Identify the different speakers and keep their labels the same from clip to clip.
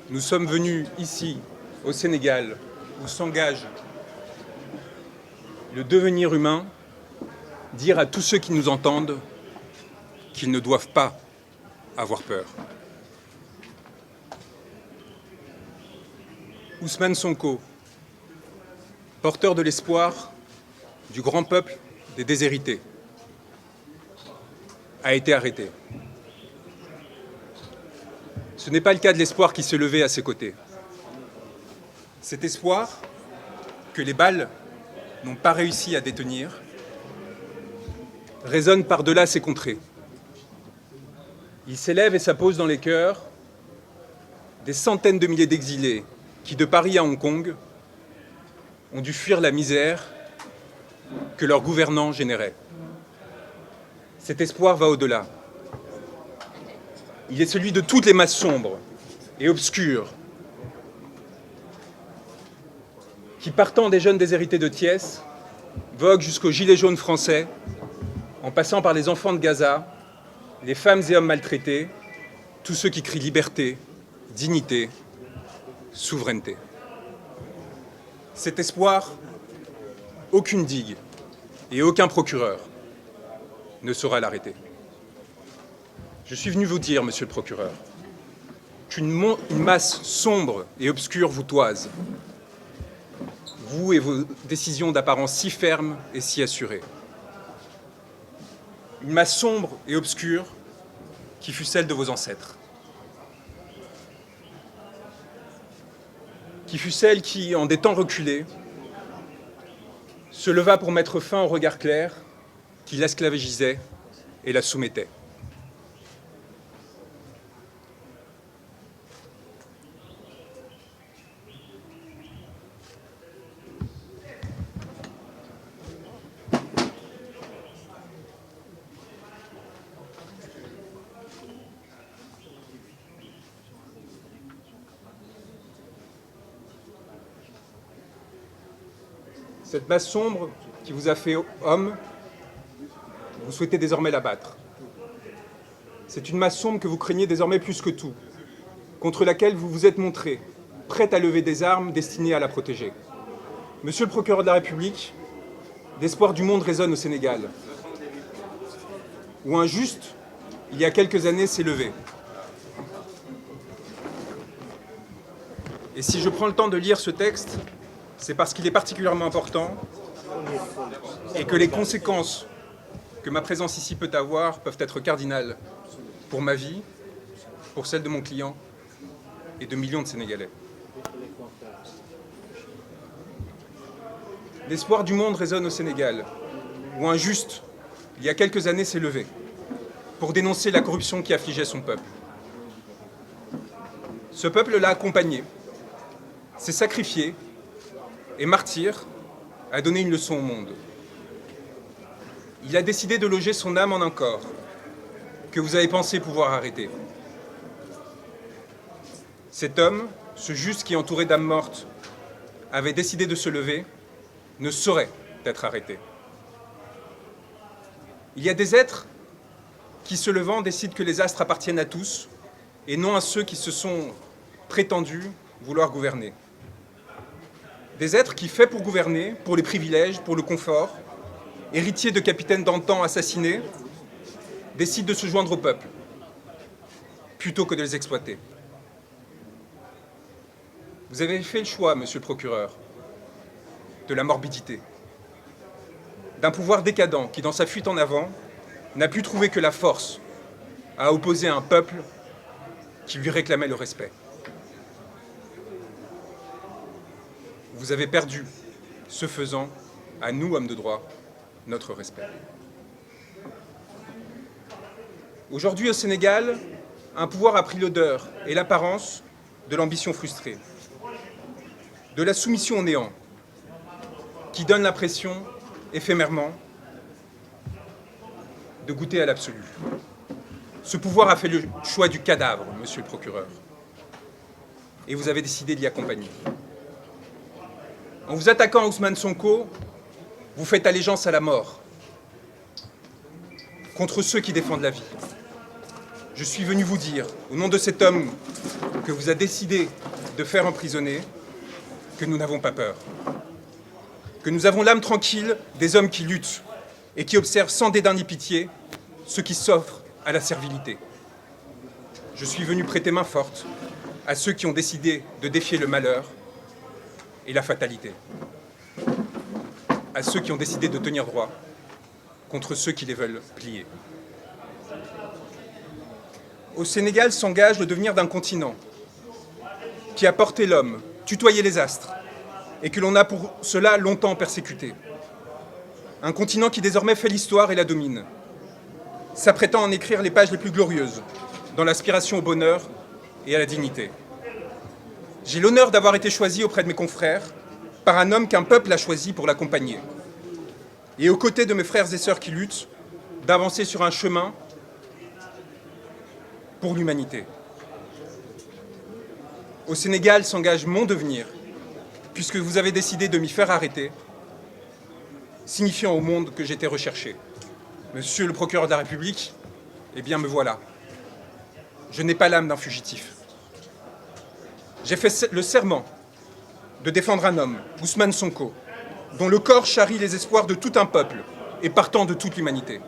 Speaker 1: Nous sommes venus ici, au Sénégal, où s'engage le devenir humain, dire à tous ceux qui nous entendent qu'ils ne doivent pas avoir peur. Ousmane Sonko, porteur de l'espoir du grand peuple des déshérités, a été arrêté. Ce n'est pas le cas de l'espoir qui se levait à ses côtés. Cet espoir que les balles n'ont pas réussi à détenir résonne par-delà ces contrées. Il s'élève et s'appose dans les cœurs des centaines de milliers d'exilés qui, de Paris à Hong Kong, ont dû fuir la misère que leurs gouvernants généraient. Cet espoir va au-delà. Il est celui de toutes les masses sombres et obscures qui, partant des jeunes déshérités de Thiès, voguent jusqu'aux gilets jaunes français, en passant par les enfants de Gaza, les femmes et hommes maltraités, tous ceux qui crient liberté, dignité, souveraineté. Cet espoir, aucune digue et aucun procureur ne saura l'arrêter. Je suis venu vous dire, monsieur le procureur, qu'une masse sombre et obscure vous toise, vous et vos décisions d'apparence si fermes et si assurées. Une masse sombre et obscure qui fut celle de vos ancêtres. Qui fut celle qui, en des temps reculés, se leva pour mettre fin au regard clair qui l'esclavagisait et la soumettait. Cette masse sombre qui vous a fait homme, vous souhaitez désormais l'abattre. C'est une masse sombre que vous craignez désormais plus que tout, contre laquelle vous vous êtes montré, prête à lever des armes destinées à la protéger. Monsieur le procureur de la République, l'espoir du monde résonne au Sénégal, où un juste, il y a quelques années, s'est levé. Et si je prends le temps de lire ce texte, c'est parce qu'il est particulièrement important et que les conséquences que ma présence ici peut avoir peuvent être cardinales pour ma vie, pour celle de mon client et de millions de Sénégalais. L'espoir du monde résonne au Sénégal, où un juste, il y a quelques années, s'est levé pour dénoncer la corruption qui affligeait son peuple. Ce peuple l'a accompagné, s'est sacrifié et martyr a donné une leçon au monde. Il a décidé de loger son âme en un corps que vous avez pensé pouvoir arrêter. Cet homme, ce juste qui, entouré d'âmes mortes, avait décidé de se lever, ne saurait être arrêté. Il y a des êtres qui, se levant, décident que les astres appartiennent à tous et non à ceux qui se sont prétendus vouloir gouverner. Des êtres qui, faits pour gouverner, pour les privilèges, pour le confort, héritiers de capitaines d'antan assassinés, décident de se joindre au peuple, plutôt que de les exploiter. Vous avez fait le choix, monsieur le procureur, de la morbidité, d'un pouvoir décadent qui, dans sa fuite en avant, n'a pu trouver que la force à opposer un peuple qui lui réclamait le respect. Vous avez perdu, ce faisant, à nous, hommes de droit, notre respect. Aujourd'hui, au Sénégal, un pouvoir a pris l'odeur et l'apparence de l'ambition frustrée, de la soumission au néant, qui donne l'impression, éphémèrement, de goûter à l'absolu. Ce pouvoir a fait le choix du cadavre, monsieur le procureur, et vous avez décidé d'y accompagner. En vous attaquant à Ousmane Sonko, vous faites allégeance à la mort, contre ceux qui défendent la vie. Je suis venu vous dire, au nom de cet homme que vous a décidé de faire emprisonner, que nous n'avons pas peur. Que nous avons l'âme tranquille des hommes qui luttent et qui observent sans dédain ni pitié ceux qui s'offrent à la servilité. Je suis venu prêter main forte à ceux qui ont décidé de défier le malheur et la fatalité. À ceux qui ont décidé de tenir droit contre ceux qui les veulent plier. Au Sénégal s'engage le devenir d'un continent qui a porté l'homme, tutoyé les astres, et que l'on a pour cela longtemps persécuté. Un continent qui désormais fait l'histoire et la domine, s'apprêtant à en écrire les pages les plus glorieuses, dans l'aspiration au bonheur et à la dignité. J'ai l'honneur d'avoir été choisi auprès de mes confrères par un homme qu'un peuple a choisi pour l'accompagner. Et aux côtés de mes frères et sœurs qui luttent, d'avancer sur un chemin pour l'humanité. Au Sénégal s'engage mon devenir, puisque vous avez décidé de m'y faire arrêter, signifiant au monde que j'étais recherché. Monsieur le procureur de la République, eh bien me voilà. Je n'ai pas l'âme d'un fugitif. J'ai fait le serment de défendre un homme, Ousmane Sonko, dont le corps charrie les espoirs de tout un peuple et partant de toute l'humanité.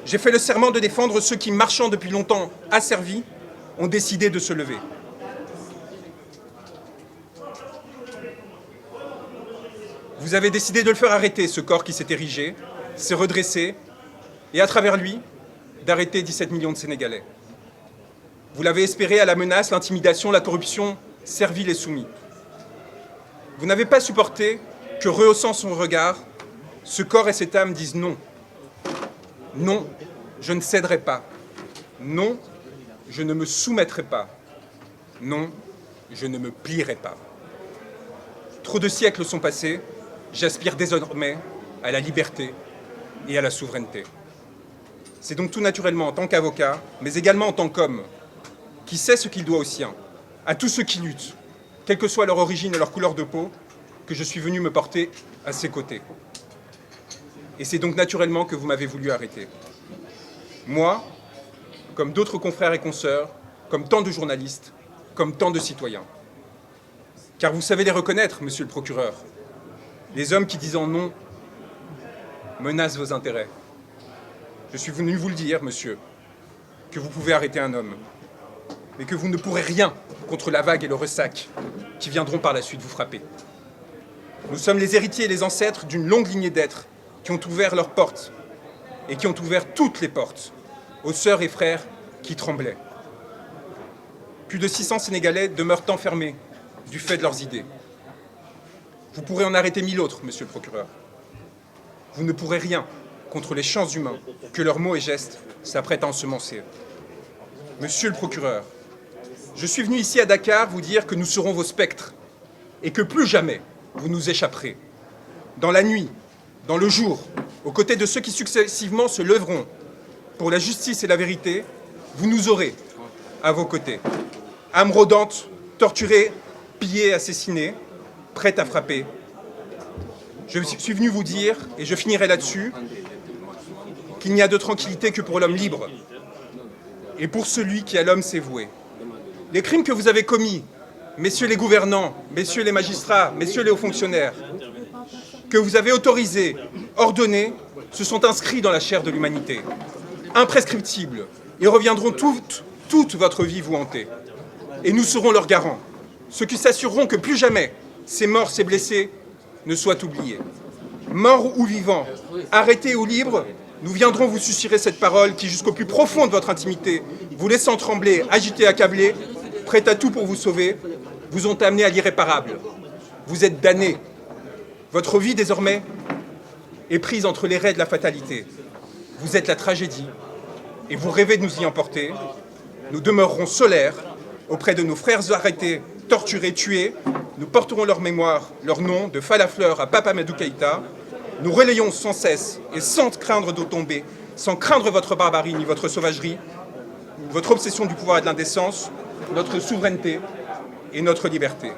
Speaker 1: J'ai fait le serment de défendre ceux qui, marchant depuis longtemps asservis, ont décidé de se lever. Vous avez décidé de le faire arrêter, ce corps qui s'est érigé, s'est redressé, et à travers lui, d'arrêter 17 millions de Sénégalais. Vous l'avez espéré à la menace, l'intimidation, la corruption, servile et soumis. Vous n'avez pas supporté que, rehaussant son regard, ce corps et cette âme disent non. Non, je ne céderai pas. Non, je ne me soumettrai pas. Non, je ne me plierai pas. Trop de siècles sont passés, j'aspire désormais à la liberté et à la souveraineté. C'est donc tout naturellement en tant qu'avocat, mais également en tant qu'homme, qui sait ce qu'il doit aux siens, à tous ceux qui luttent, quelle que soit leur origine et leur couleur de peau, que je suis venu me porter à ses côtés. Et c'est donc naturellement que vous m'avez voulu arrêter. Moi, comme d'autres confrères et consoeurs, comme tant de journalistes, comme tant de citoyens. Car vous savez les reconnaître, monsieur le procureur. Les hommes qui, disant non, menacent vos intérêts. Je suis venu vous le dire, monsieur, que vous pouvez arrêter un homme, mais que vous ne pourrez rien contre la vague et le ressac qui viendront par la suite vous frapper. Nous sommes les héritiers et les ancêtres d'une longue lignée d'êtres qui ont ouvert leurs portes et qui ont ouvert toutes les portes aux sœurs et frères qui tremblaient. Plus de 600 Sénégalais demeurent enfermés du fait de leurs idées. Vous pourrez en arrêter 1000 autres, monsieur le procureur. Vous ne pourrez rien contre les chants humains que leurs mots et gestes s'apprêtent à ensemencer. Monsieur le procureur, je suis venu ici à Dakar vous dire que nous serons vos spectres et que plus jamais vous nous échapperez. Dans la nuit, dans le jour, aux côtés de ceux qui successivement se lèveront pour la justice et la vérité, vous nous aurez à vos côtés. Âme rôdante, torturée, pillée, assassinée, prête à frapper. Je suis venu vous dire, et je finirai là-dessus, qu'il n'y a de tranquillité que pour l'homme libre et pour celui qui à l'homme s'est voué. Les crimes que vous avez commis, messieurs les gouvernants, messieurs les magistrats, messieurs les hauts fonctionnaires, que vous avez autorisés, ordonnés, se sont inscrits dans la chair de l'humanité, imprescriptibles, et reviendront toute votre vie vous hanter. Et nous serons leurs garants, ceux qui s'assureront que plus jamais ces morts, ces blessés ne soient oubliés. Morts ou vivants, arrêtés ou libres, nous viendrons vous susurrer cette parole qui, jusqu'au plus profond de votre intimité, vous laissant trembler, agiter, accabler, prêts à tout pour vous sauver, vous ont amené à l'irréparable. Vous êtes damnés. Votre vie, désormais, est prise entre les raies de la fatalité. Vous êtes la tragédie, et vous rêvez de nous y emporter. Nous demeurerons solaires auprès de nos frères arrêtés, torturés, tués. Nous porterons leur mémoire, leur nom, de Falafleur à Papa Amadou Keïta. Nous relayons sans cesse et sans craindre de tomber, sans craindre votre barbarie ni votre sauvagerie, votre obsession du pouvoir et de l'indécence, notre souveraineté et notre liberté.